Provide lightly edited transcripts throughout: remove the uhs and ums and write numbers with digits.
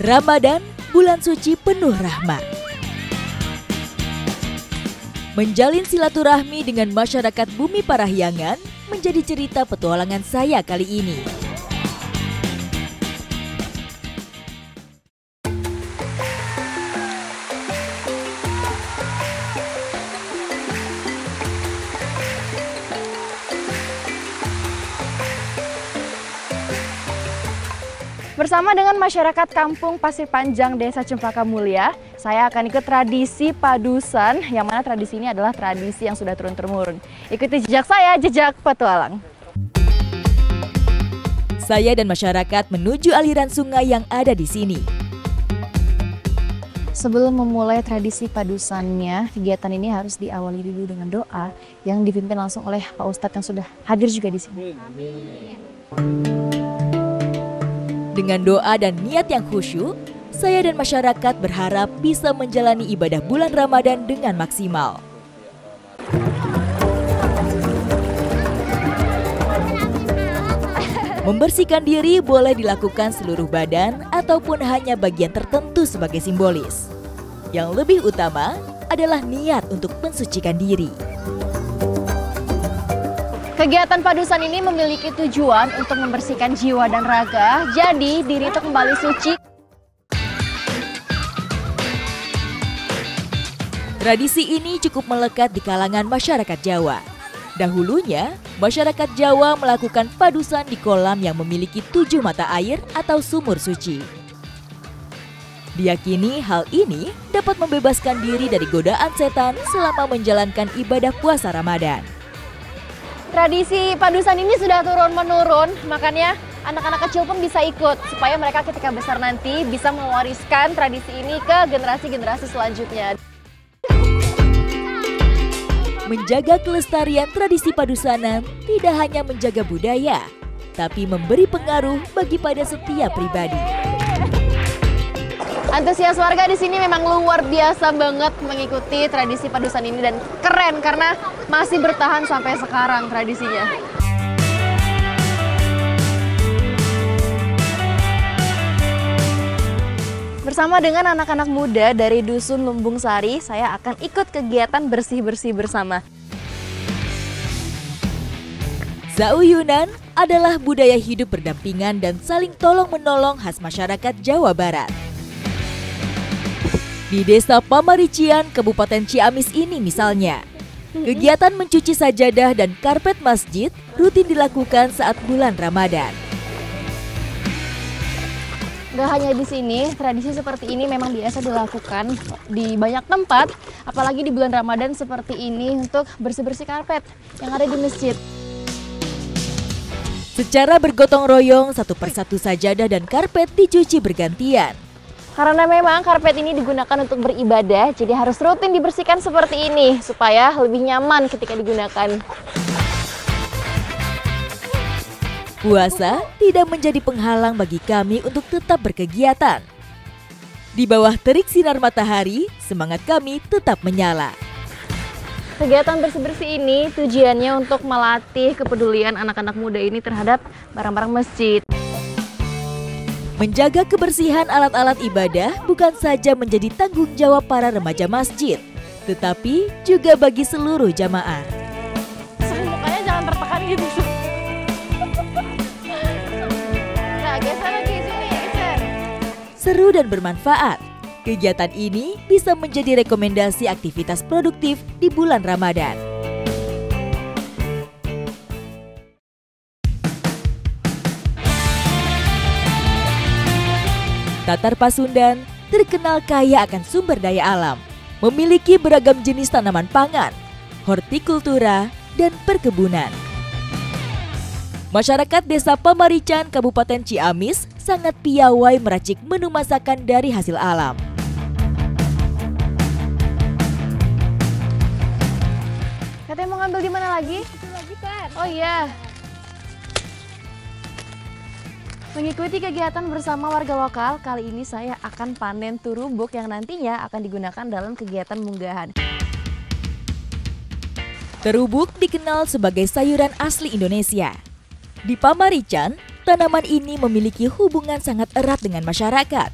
Ramadan, bulan suci penuh rahmat. Menjalin silaturahmi dengan masyarakat Bumi Parahyangan menjadi cerita petualangan saya kali ini. Bersama dengan masyarakat kampung Pasir Panjang, Desa Cempaka Mulia, saya akan ikut tradisi padusan, yang mana tradisi ini adalah tradisi yang sudah turun-temurun. Ikuti jejak saya, jejak petualang. Saya dan masyarakat menuju aliran sungai yang ada di sini. Sebelum memulai tradisi padusannya, kegiatan ini harus diawali dulu dengan doa yang dipimpin langsung oleh Pak Ustadz yang sudah hadir juga di sini. Dengan doa dan niat yang khusyuk, saya dan masyarakat berharap bisa menjalani ibadah bulan Ramadan dengan maksimal. Membersihkan diri boleh dilakukan seluruh badan ataupun hanya bagian tertentu sebagai simbolis. Yang lebih utama adalah niat untuk mensucikan diri. Kegiatan padusan ini memiliki tujuan untuk membersihkan jiwa dan raga, jadi diri itu kembali suci. Tradisi ini cukup melekat di kalangan masyarakat Jawa. Dahulunya, masyarakat Jawa melakukan padusan di kolam yang memiliki 7 mata air atau sumur suci. Diyakini hal ini dapat membebaskan diri dari godaan setan selama menjalankan ibadah puasa Ramadan. Tradisi padusan ini sudah turun-menurun, makanya anak-anak kecil pun bisa ikut, supaya mereka ketika besar nanti bisa mewariskan tradisi ini ke generasi-generasi selanjutnya. Menjaga kelestarian tradisi padusanan tidak hanya menjaga budaya, tapi memberi pengaruh bagi pada setiap pribadi. Antusias warga di sini memang luar biasa banget mengikuti tradisi padusan ini dan keren karena masih bertahan sampai sekarang tradisinya. Bersama dengan anak-anak muda dari Dusun Lumbung Sari, saya akan ikut kegiatan bersih-bersih bersama. Zauyunan adalah budaya hidup berdampingan dan saling tolong-menolong khas masyarakat Jawa Barat. Di Desa Pamarician, Kabupaten Ciamis ini misalnya, kegiatan mencuci sajadah dan karpet masjid rutin dilakukan saat bulan Ramadan. Gak hanya di sini, tradisi seperti ini memang biasa dilakukan di banyak tempat, apalagi di bulan Ramadan seperti ini untuk bersih-bersih karpet yang ada di masjid. Secara bergotong royong, satu persatu sajadah dan karpet dicuci bergantian. Karena memang karpet ini digunakan untuk beribadah, jadi harus rutin dibersihkan seperti ini supaya lebih nyaman ketika digunakan. Puasa tidak menjadi penghalang bagi kami untuk tetap berkegiatan. Di bawah terik sinar matahari, semangat kami tetap menyala. Kegiatan bersih-bersih ini tujuannya untuk melatih kepedulian anak-anak muda ini terhadap barang-barang masjid. Menjaga kebersihan alat-alat ibadah bukan saja menjadi tanggung jawab para remaja masjid, tetapi juga bagi seluruh jamaah. Mukanya jangan tertekan gitu. Nah, geser lagi sini, geser. Seru dan bermanfaat. Kegiatan ini bisa menjadi rekomendasi aktivitas produktif di bulan Ramadan. Tatar Pasundan terkenal kaya akan sumber daya alam, memiliki beragam jenis tanaman pangan, hortikultura, dan perkebunan. Masyarakat Desa Pamarician, Kabupaten Ciamis sangat piawai meracik menu masakan dari hasil alam. Katanya mau ngambil di mana lagi? Itu lagi, Pan. Oh iya. Mengikuti kegiatan bersama warga lokal, kali ini saya akan panen turubuk yang nantinya akan digunakan dalam kegiatan munggahan. Terubuk dikenal sebagai sayuran asli Indonesia. Di Pamarician, tanaman ini memiliki hubungan sangat erat dengan masyarakat.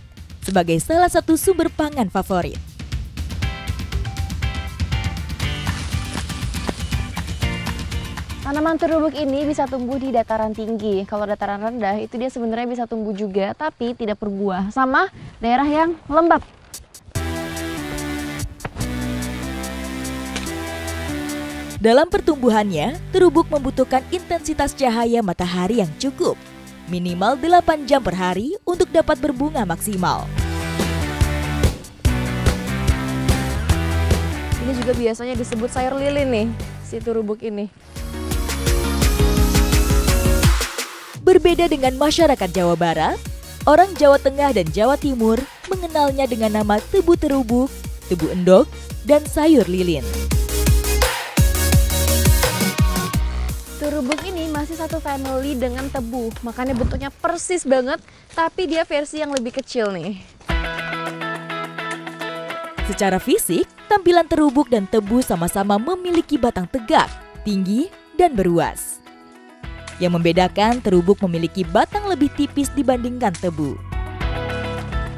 sebagai salah satu sumber pangan favorit. Tanaman terubuk ini bisa tumbuh di dataran tinggi. Kalau dataran rendah itu dia sebenarnya bisa tumbuh juga, tapi tidak berbuah. Sama daerah yang lembab. Dalam pertumbuhannya, terubuk membutuhkan intensitas cahaya matahari yang cukup. Minimal 8 jam per hari untuk dapat berbunga maksimal. Ini juga biasanya disebut sayur lilin nih, si terubuk ini. Berbeda dengan masyarakat Jawa Barat, orang Jawa Tengah dan Jawa Timur mengenalnya dengan nama tebu terubuk, tebu endog, dan sayur lilin. Terubuk ini masih satu family dengan tebu, makanya bentuknya persis banget, tapi dia versi yang lebih kecil nih. Secara fisik, tampilan terubuk dan tebu sama-sama memiliki batang tegak, tinggi, dan beruas. Yang membedakan, terubuk memiliki batang lebih tipis dibandingkan tebu.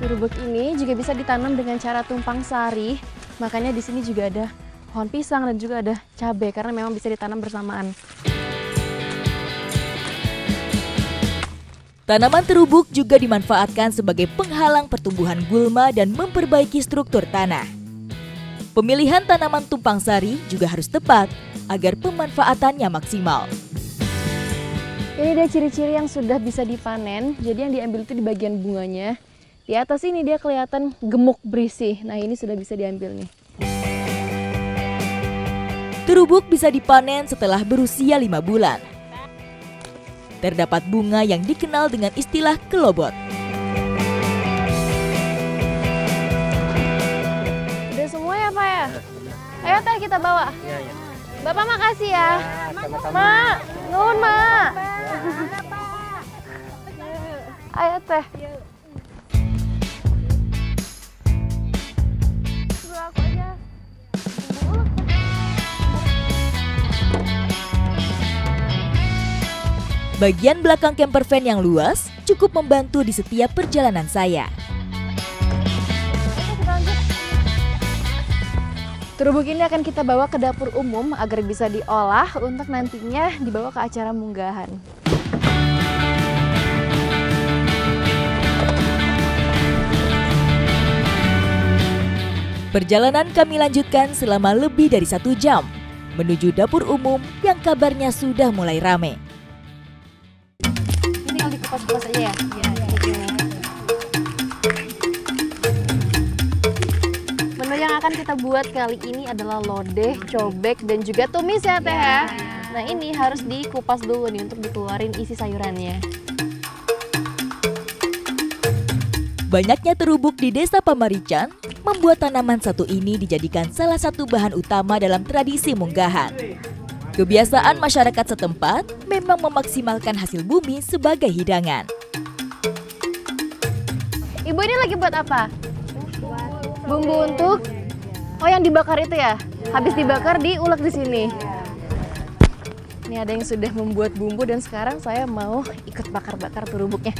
Terubuk ini juga bisa ditanam dengan cara tumpang sari, makanya di sini juga ada pohon pisang dan juga ada cabai karena memang bisa ditanam bersamaan. Tanaman terubuk juga dimanfaatkan sebagai penghalang pertumbuhan gulma dan memperbaiki struktur tanah. Pemilihan tanaman tumpang sari juga harus tepat agar pemanfaatannya maksimal. Ini dia ciri-ciri yang sudah bisa dipanen, jadi yang diambil itu di bagian bunganya. Di atas ini dia kelihatan gemuk berisi, nah ini sudah bisa diambil nih. Terubuk bisa dipanen setelah berusia 5 bulan. Terdapat bunga yang dikenal dengan istilah kelobot. Udah semua ya Pak ya? Ayo Teh kita bawa. Bapak makasih ya. Mak, nuhun Mak. Ayo Teh. Bagian belakang camper van yang luas cukup membantu di setiap perjalanan saya. Terubuk ini akan kita bawa ke dapur umum agar bisa diolah untuk nantinya dibawa ke acara munggahan. Perjalanan kami lanjutkan selama lebih dari 1 jam menuju dapur umum yang kabarnya sudah mulai ramai. Tinggal dikupas-kupas aja ya? Iya. Menu yang akan kita buat kali ini adalah lodeh, cobek, dan juga tumis ya Teh ya? Nah ini harus dikupas dulu nih untuk dikeluarin isi sayurannya. Banyaknya terubuk di Desa Pamarican membuat tanaman satu ini dijadikan salah satu bahan utama dalam tradisi munggahan. Kebiasaan masyarakat setempat memang memaksimalkan hasil bumi sebagai hidangan. Ibu ini lagi buat apa? Bumbu untuk? Oh yang dibakar itu ya? Habis dibakar diulek di sini. Ini ada yang sudah membuat bumbu dan sekarang saya mau ikut bakar-bakar terubuknya.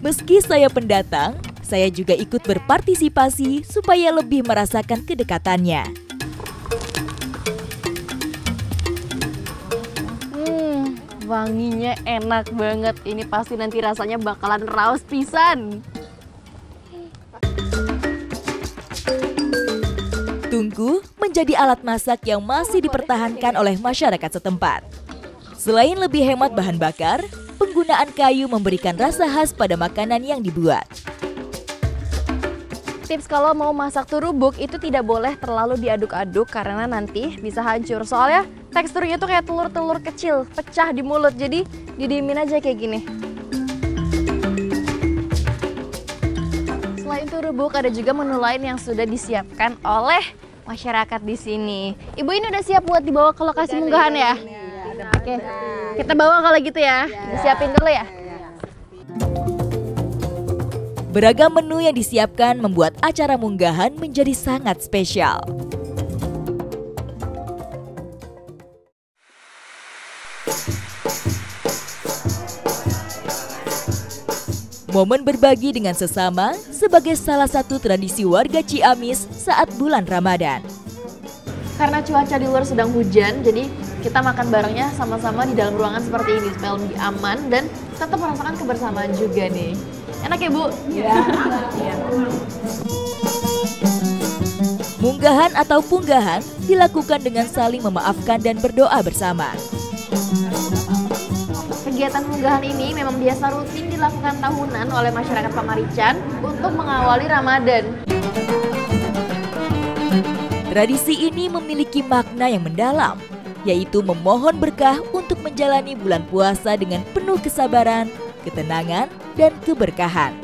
Meski saya pendatang, saya juga ikut berpartisipasi supaya lebih merasakan kedekatannya. Wanginya enak banget. Ini pasti nanti rasanya bakalan raos pisan. Tungku menjadi alat masak yang masih dipertahankan oleh masyarakat setempat. Selain lebih hemat bahan bakar, penggunaan kayu memberikan rasa khas pada makanan yang dibuat. Tips kalau mau masak terubuk itu tidak boleh terlalu diaduk-aduk karena nanti bisa hancur. Soalnya teksturnya tuh kayak telur-telur kecil, pecah di mulut. Jadi didiemin aja kayak gini. Selain terubuk ada juga menu lain yang sudah disiapkan oleh masyarakat di sini. Ibu ini udah siap buat dibawa ke lokasi munggahan ya? Oke, kita bawa kalau gitu ya. Disiapin dulu ya. Beragam menu yang disiapkan membuat acara munggahan menjadi sangat spesial. Momen berbagi dengan sesama sebagai salah satu tradisi warga Ciamis saat bulan Ramadan. Karena cuaca di luar sedang hujan, jadi kita makan barengnya sama-sama di dalam ruangan seperti ini supaya lebih aman dan tetap merasakan kebersamaan juga nih. Enak ya, Bu? Iya. Munggahan atau punggahan dilakukan dengan saling memaafkan dan berdoa bersama. Kegiatan munggahan ini memang biasa rutin dilakukan tahunan oleh masyarakat Pamarican untuk mengawali Ramadan. Tradisi ini memiliki makna yang mendalam, yaitu memohon berkah untuk menjalani bulan puasa dengan penuh kesabaran, ketenangan, dan keberkahan.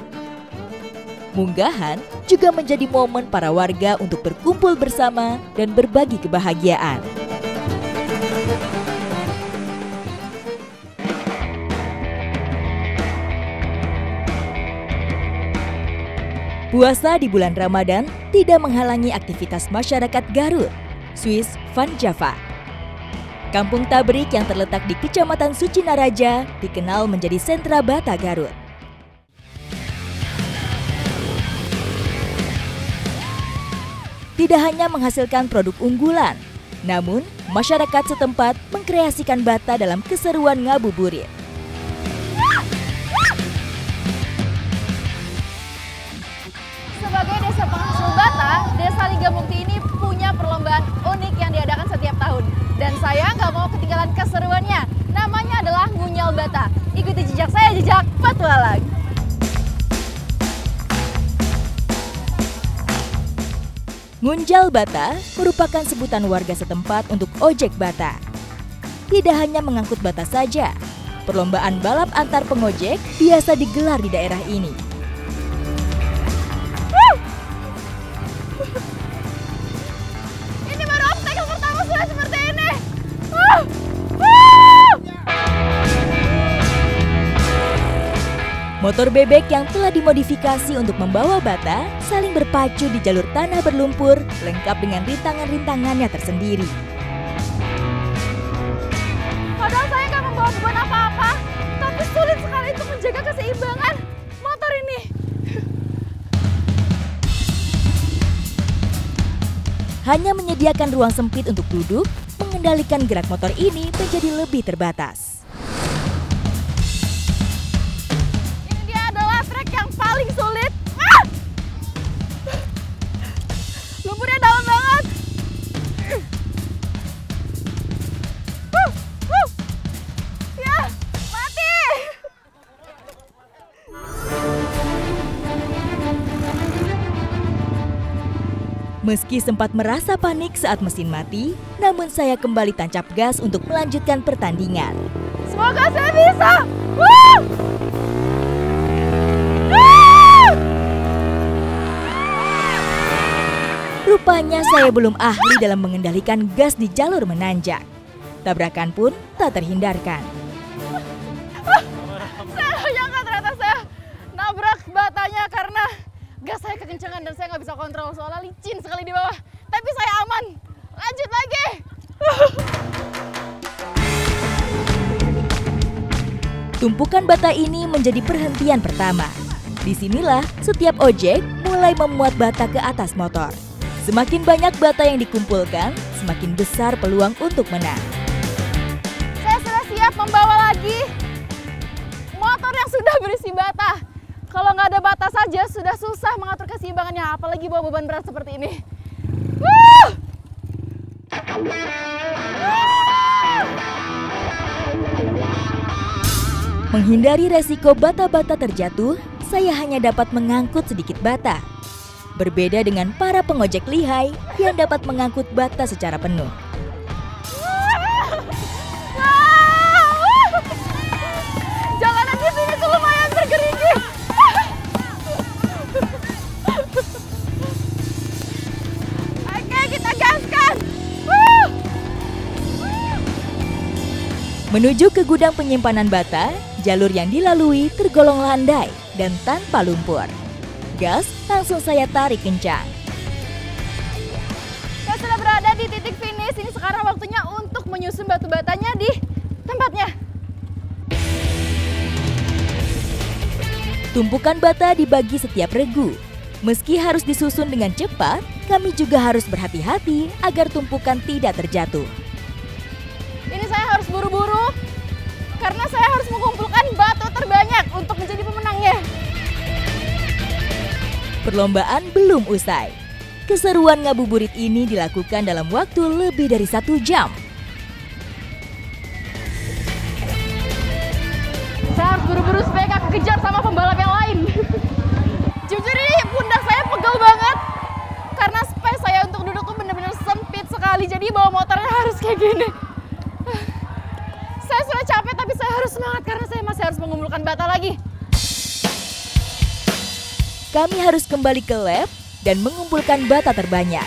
Munggahan juga menjadi momen para warga untuk berkumpul bersama dan berbagi kebahagiaan. Puasa di bulan Ramadan tidak menghalangi aktivitas masyarakat Garut, Swiss Van Java. Kampung Tabrik yang terletak di Kecamatan Sucinaraja dikenal menjadi sentra bata Garut. Tidak hanya menghasilkan produk unggulan, namun masyarakat setempat mengkreasikan bata dalam keseruan ngabuburit. Sebagai desa penghasil bata, Desa Ligamukti ini punya perlombaan unik yang diadakan setiap tahun. Dan saya nggak mau ketinggalan keseruannya. Namanya adalah Ngunyal Bata. Ikuti jejak saya, jejak petualang. Ngunjal bata merupakan sebutan warga setempat untuk ojek bata. Tidak hanya mengangkut bata saja, perlombaan balap antar pengojek biasa digelar di daerah ini. Ini baru obstacle pertama sudah seperti ini. Motor bebek yang telah dimodifikasi untuk membawa bata saling berpacu di jalur tanah berlumpur lengkap dengan rintangan-rintangannya tersendiri. Padahal saya nggak membawa beban apa-apa, tapi sulit sekali untuk menjaga keseimbangan motor ini. Hanya menyediakan ruang sempit untuk duduk, mengendalikan gerak motor ini menjadi lebih terbatas. Ini dia adalah trek yang paling sulit. Lumpurnya dalam banget. Ya, mati. Meski sempat merasa panik saat mesin mati, namun saya kembali tancap gas untuk melanjutkan pertandingan. Semoga saya bisa. Rupanya saya belum ahli dalam mengendalikan gas di jalur menanjak. Tabrakan pun tak terhindarkan. Saya nyangka ternyata saya nabrak batanya karena gas saya kekencangan dan saya nggak bisa kontrol soalnya licin sekali di bawah. Tapi saya aman. Lanjut lagi. Tumpukan bata ini menjadi perhentian pertama. Disinilah setiap ojek mulai memuat bata ke atas motor. Semakin banyak bata yang dikumpulkan, semakin besar peluang untuk menang. Saya sudah siap membawa lagi motor yang sudah berisi bata. Kalau nggak ada bata saja sudah susah mengatur keseimbangannya, apalagi bawa beban berat seperti ini. Menghindari resiko bata-bata terjatuh, saya hanya dapat mengangkut sedikit bata. Berbeda dengan para pengojek lihai yang dapat mengangkut bata secara penuh. Jalanan di sini tuh lumayan bergerigi. Oke, kita gaskan. Menuju ke gudang penyimpanan bata, jalur yang dilalui tergolong landai dan tanpa lumpur. Gas langsung saya tarik kencang. Saya sudah berada di titik finish. Ini sekarang waktunya untuk menyusun batu batanya di tempatnya. Tumpukan bata dibagi setiap regu. Meski harus disusun dengan cepat, kami juga harus berhati-hati agar tumpukan tidak terjatuh. Ini saya harus buru-buru karena saya harus mengumpulkan batu terbanyak untuk menjadi pemenangnya. Perlombaan belum usai. Keseruan ngabuburit ini dilakukan dalam waktu lebih dari 1 jam. Saya harus buru-buru supaya gak kekejar sama pembalap yang lain. Jujur ini pundak saya pegel banget. Karena space saya untuk duduk tuh benar-benar sempit sekali. Jadi bawa motornya harus kayak gini. Saya sudah capek tapi saya harus semangat karena saya masih harus mengumpulkan bata lagi. Kami harus kembali ke lab dan mengumpulkan bata terbanyak.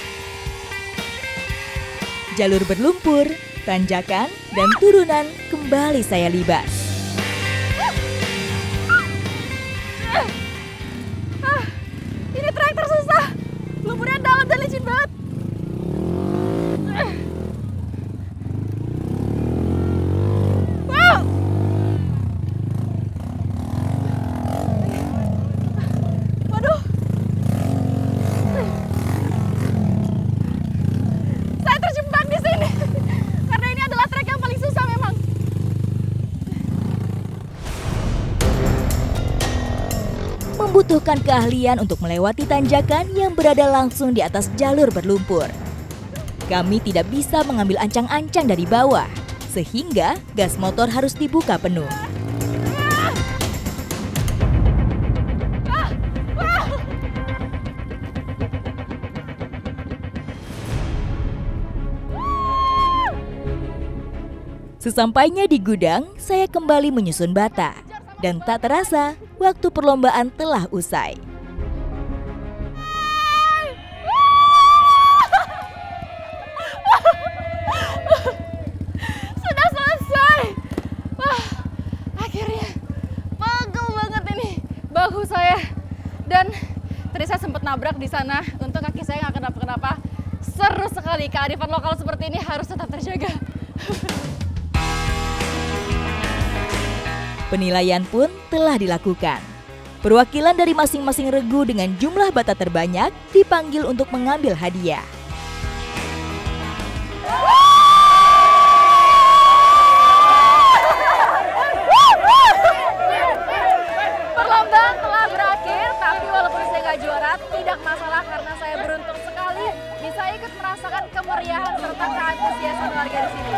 Jalur berlumpur, tanjakan, dan turunan kembali saya libas. Ini trek tersusah. Lumpurnya dalam dan licin banget. Wow. Waduh. Saya terjebak di sini. Karena ini adalah trek yang paling susah memang. Membutuhkan keahlian untuk melewati tanjakan yang berada langsung di atas jalur berlumpur. Kami tidak bisa mengambil ancang-ancang dari bawah, sehingga gas motor harus dibuka penuh. Sesampainya di gudang, saya kembali menyusun bata. Dan tak terasa, waktu perlombaan telah usai. Sudah selesai. Wah, akhirnya pegel banget ini bahu saya. Dan tadi saya sempat nabrak di sana. Untung kaki saya nggak kenapa-kenapa. Seru sekali, kearifan lokal seperti ini harus tetap terjaga. Penilaian pun telah dilakukan. Perwakilan dari masing-masing regu dengan jumlah bata terbanyak dipanggil untuk mengambil hadiah. Perlombaan telah berakhir, tapi walaupun saya nggak juara, tidak masalah karena saya beruntung sekali bisa ikut merasakan kemeriahan serta keantusiasan warga di sini.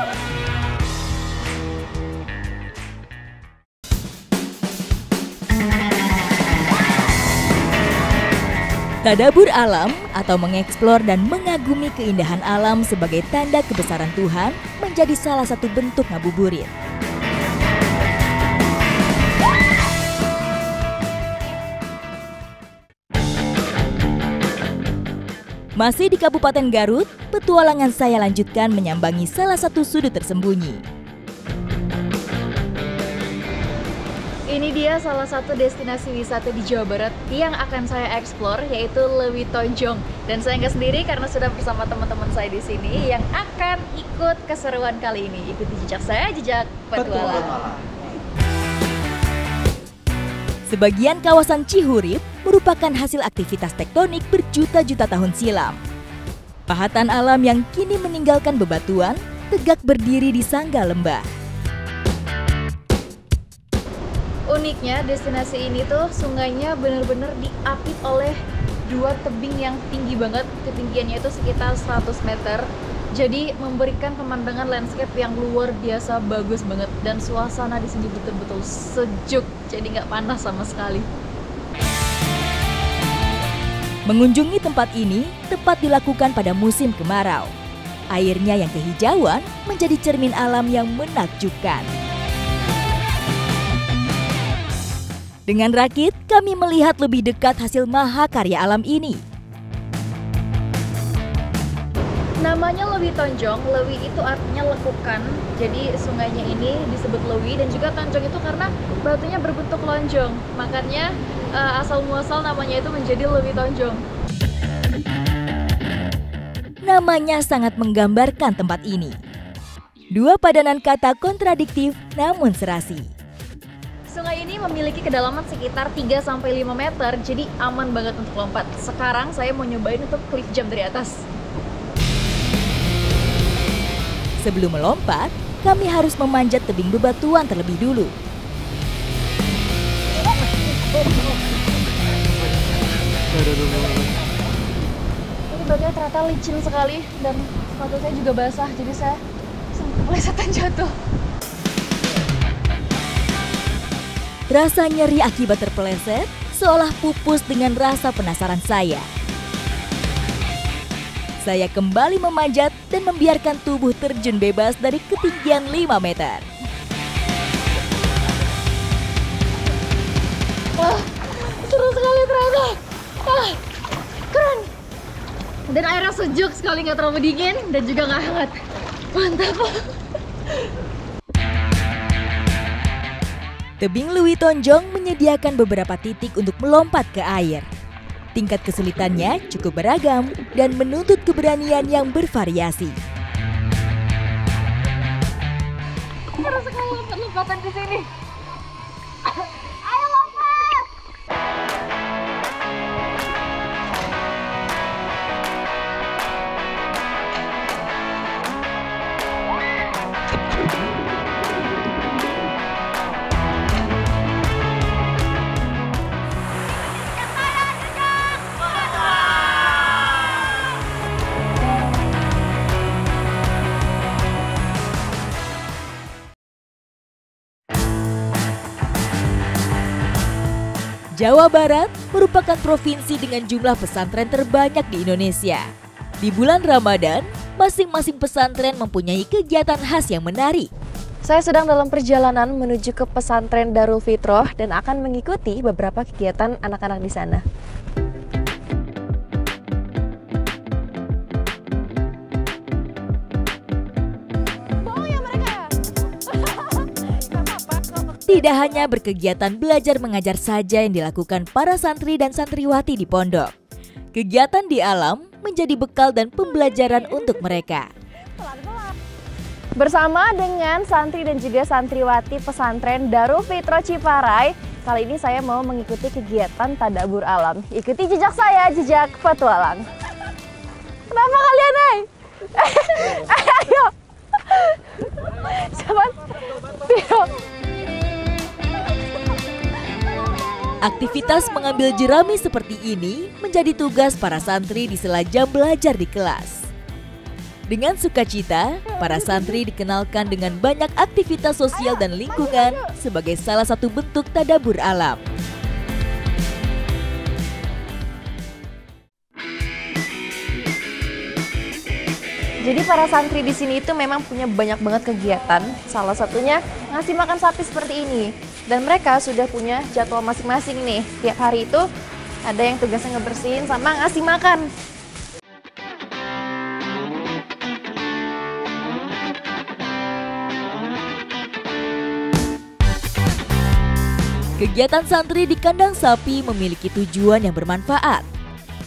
Tadabur alam atau mengeksplor dan mengagumi keindahan alam sebagai tanda kebesaran Tuhan menjadi salah satu bentuk ngabuburit. Masih di Kabupaten Garut, petualangan saya lanjutkan menyambangi salah satu sudut tersembunyi. Ini dia salah satu destinasi wisata di Jawa Barat yang akan saya eksplor, yaitu Lewi Tonjong. Dan saya nggak sendiri karena sudah bersama teman-teman saya di sini yang akan ikut keseruan kali ini. Ikuti jejak saya, jejak petualang. Sebagian kawasan Cihurip merupakan hasil aktivitas tektonik berjuta-juta tahun silam. Pahatan alam yang kini meninggalkan bebatuan tegak berdiri di sangga lembah. Uniknya destinasi ini tuh sungainya benar-benar diapit oleh dua tebing yang tinggi banget, ketinggiannya itu sekitar 100 meter. Jadi memberikan pemandangan landscape yang luar biasa bagus banget, dan suasana di sini betul-betul sejuk, jadi nggak panas sama sekali. Mengunjungi tempat ini tepat dilakukan pada musim kemarau. Airnya yang kehijauan menjadi cermin alam yang menakjubkan. Dengan rakit, kami melihat lebih dekat hasil mahakarya alam ini. Namanya Lewi Tonjong. Lewi itu artinya lekukan. Jadi sungainya ini disebut Lewi, dan juga Tonjong itu karena batunya berbentuk lonjong. Makanya asal muasal namanya itu menjadi Lewi Tonjong. Namanya sangat menggambarkan tempat ini. Dua padanan kata kontradiktif namun serasi. Sungai ini memiliki kedalaman sekitar 3-5 meter, jadi aman banget untuk lompat. Sekarang saya mau nyobain untuk cliff jump dari atas. Sebelum melompat, kami harus memanjat tebing bebatuan terlebih dulu. Ini batunya ternyata licin sekali dan sepatu saya juga basah, jadi saya sampai pelesetan jatuh. Rasa nyeri akibat terpeleset seolah pupus dengan rasa penasaran saya. Saya kembali memanjat dan membiarkan tubuh terjun bebas dari ketinggian 5 meter. Wah, seru sekali ternyata. Keren. Dan airnya sejuk sekali, nggak terlalu dingin dan juga nggak hangat. Mantap. Tebing Lewi Tonjong menyediakan beberapa titik untuk melompat ke air. Tingkat kesulitannya cukup beragam dan menuntut keberanian yang bervariasi. Seru sekali lompat-lompatan di sini. Ayo lompat! Jawa Barat merupakan provinsi dengan jumlah pesantren terbanyak di Indonesia. Di bulan Ramadan, masing-masing pesantren mempunyai kegiatan khas yang menarik. Saya sedang dalam perjalanan menuju ke pesantren Darul Fitroh dan akan mengikuti beberapa kegiatan anak-anak di sana. Tidak hanya berkegiatan belajar mengajar saja yang dilakukan para santri dan santriwati di pondok. Kegiatan di alam menjadi bekal dan pembelajaran untuk mereka. Bersama dengan santri dan juga santriwati pesantren Darul Fitroh Ciparai, kali ini saya mau mengikuti kegiatan tadabbur alam. Ikuti jejak saya, jejak petualang. Kenapa kalian, ayo. Sahabat, Aktivitas mengambil jerami seperti ini menjadi tugas para santri di sela jam belajar di kelas. Dengan sukacita, para santri dikenalkan dengan banyak aktivitas sosial dan lingkungan sebagai salah satu bentuk tadabbur alam. Jadi para santri di sini itu memang punya banyak banget kegiatan. Salah satunya ngasih makan sapi seperti ini. Dan mereka sudah punya jadwal masing-masing nih. Tiap hari itu ada yang tugasnya ngebersihin sama ngasih makan. Kegiatan santri di kandang sapi memiliki tujuan yang bermanfaat,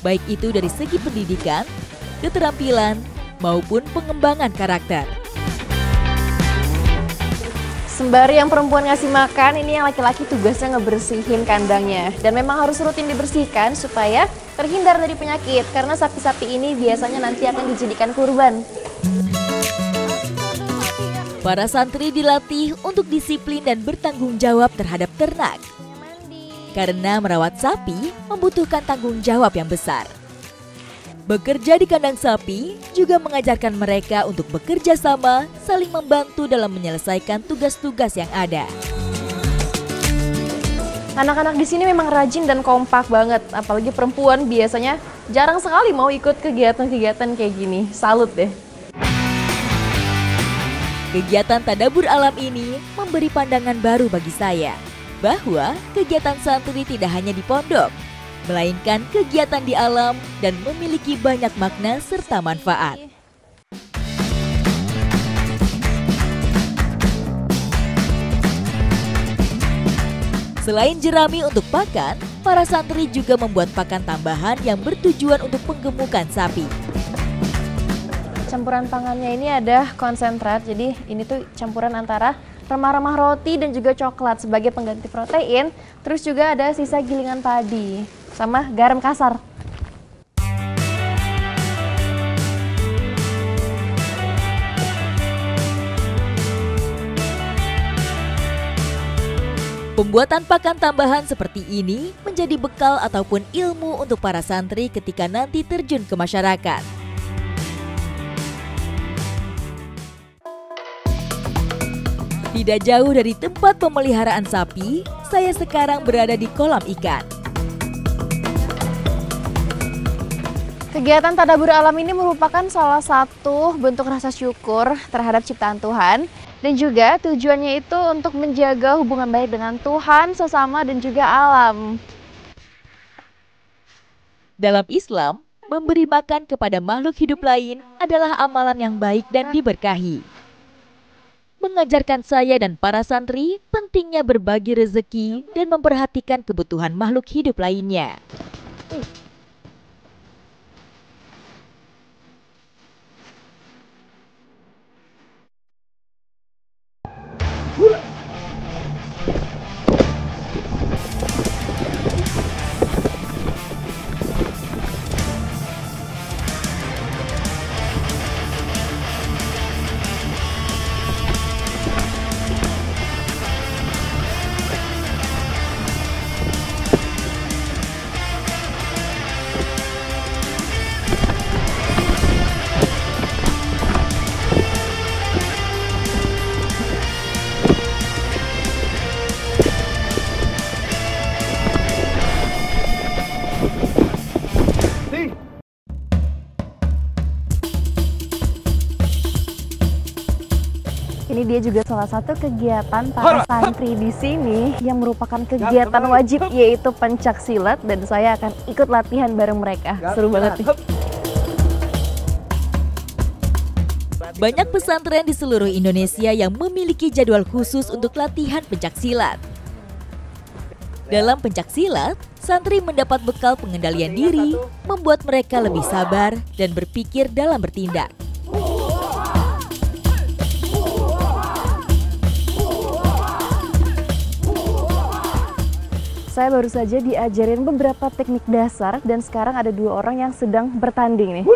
baik itu dari segi pendidikan, keterampilan, maupun pengembangan karakter. Sembari yang perempuan ngasih makan, ini yang laki-laki tugasnya ngebersihin kandangnya. Dan memang harus rutin dibersihkan supaya terhindar dari penyakit, karena sapi-sapi ini biasanya nanti akan dijadikan kurban. Para santri dilatih untuk disiplin dan bertanggung jawab terhadap ternak. Karena merawat sapi membutuhkan tanggung jawab yang besar. Bekerja di kandang sapi juga mengajarkan mereka untuk bekerja sama, saling membantu dalam menyelesaikan tugas-tugas yang ada. Anak-anak di sini memang rajin dan kompak banget, apalagi perempuan biasanya jarang sekali mau ikut kegiatan-kegiatan kayak gini. Salut deh. Kegiatan tadabbur alam ini memberi pandangan baru bagi saya, bahwa kegiatan santri tidak hanya di pondok, melainkan kegiatan di alam dan memiliki banyak makna serta manfaat. Selain jerami untuk pakan, para santri juga membuat pakan tambahan yang bertujuan untuk penggemukan sapi. Campuran pangannya ini ada konsentrat, jadi ini tuh campuran antara remah-remah roti dan juga coklat sebagai pengganti protein. Terus juga ada sisa gilingan padi sama garam kasar. Pembuatan pakan tambahan seperti ini menjadi bekal ataupun ilmu untuk para santri ketika nanti terjun ke masyarakat. Tidak jauh dari tempat pemeliharaan sapi, saya sekarang berada di kolam ikan. Kegiatan tadabur alam ini merupakan salah satu bentuk rasa syukur terhadap ciptaan Tuhan. Dan juga tujuannya itu untuk menjaga hubungan baik dengan Tuhan, sesama, dan juga alam. Dalam Islam, memberi makan kepada makhluk hidup lain adalah amalan yang baik dan diberkahi. Mengajarkan saya dan para santri pentingnya berbagi rezeki dan memperhatikan kebutuhan makhluk hidup lainnya. Ini dia juga salah satu kegiatan para santri di sini yang merupakan kegiatan wajib, yaitu pencak silat, dan saya akan ikut latihan bareng mereka. Seru banget nih. Banyak pesantren di seluruh Indonesia yang memiliki jadwal khusus untuk latihan pencak silat. Dalam pencak silat, santri mendapat bekal pengendalian diri, membuat mereka lebih sabar dan berpikir dalam bertindak. Saya baru saja diajarin beberapa teknik dasar dan sekarang ada 2 orang yang sedang bertanding nih.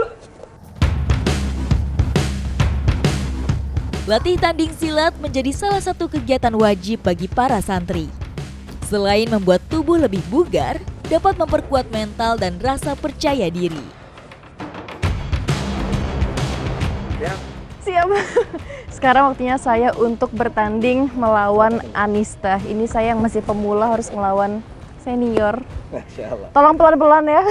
Latih tanding silat menjadi salah satu kegiatan wajib bagi para santri. Selain membuat tubuh lebih bugar, dapat memperkuat mental dan rasa percaya diri. Siap. Sekarang waktunya saya untuk bertanding melawan Anista. Ini saya yang masih pemula harus melawan senior. Tolong pelan-pelan ya.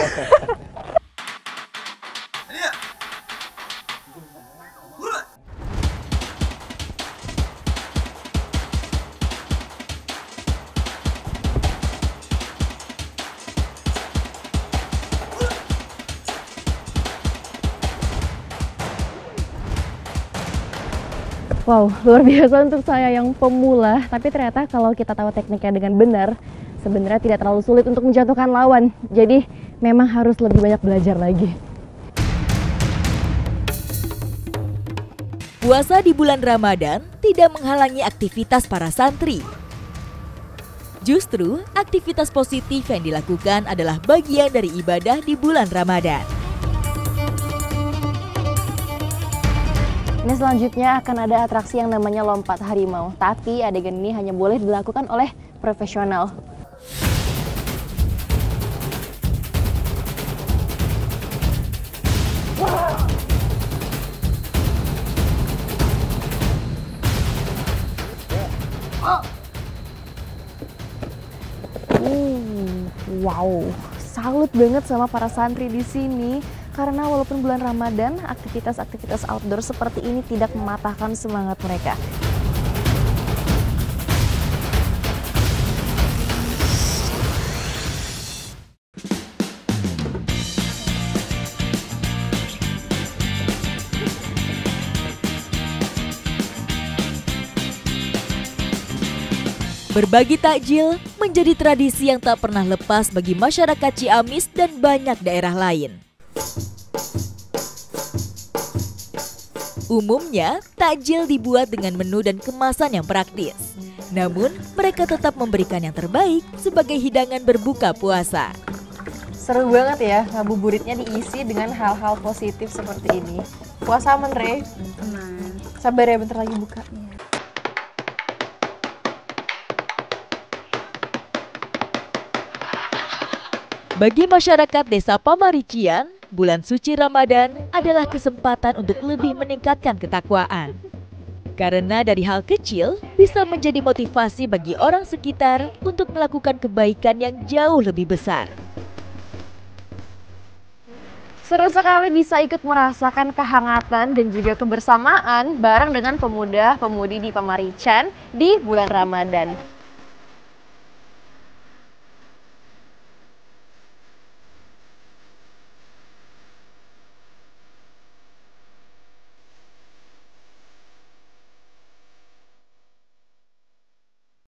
Wow, luar biasa untuk saya yang pemula. Tapi ternyata kalau kita tahu tekniknya dengan benar, sebenarnya tidak terlalu sulit untuk menjatuhkan lawan. Jadi memang harus lebih banyak belajar lagi. Puasa di bulan Ramadan tidak menghalangi aktivitas para santri. Justru, aktivitas positif yang dilakukan adalah bagian dari ibadah di bulan Ramadan. Ini selanjutnya akan ada atraksi yang namanya lompat harimau. Tapi adegan ini hanya boleh dilakukan oleh profesional. Wow, salut banget sama para santri di sini. Karena walaupun bulan Ramadan, aktivitas-aktivitas outdoor seperti ini tidak mematahkan semangat mereka. Berbagi takjil menjadi tradisi yang tak pernah lepas bagi masyarakat Ciamis dan banyak daerah lain. Umumnya, takjil dibuat dengan menu dan kemasan yang praktis. Namun, mereka tetap memberikan yang terbaik sebagai hidangan berbuka puasa. Seru banget ya, ngabuburitnya diisi dengan hal-hal positif seperti ini. Puasa aman, Re? Aman. Sabar ya, bentar lagi buka. Bagi masyarakat Desa Pamarician, bulan suci Ramadan adalah kesempatan untuk lebih meningkatkan ketakwaan. Karena dari hal kecil bisa menjadi motivasi bagi orang sekitar untuk melakukan kebaikan yang jauh lebih besar. Seru sekali bisa ikut merasakan kehangatan dan juga kebersamaan bareng dengan pemuda-pemudi di Pamarician di bulan Ramadan.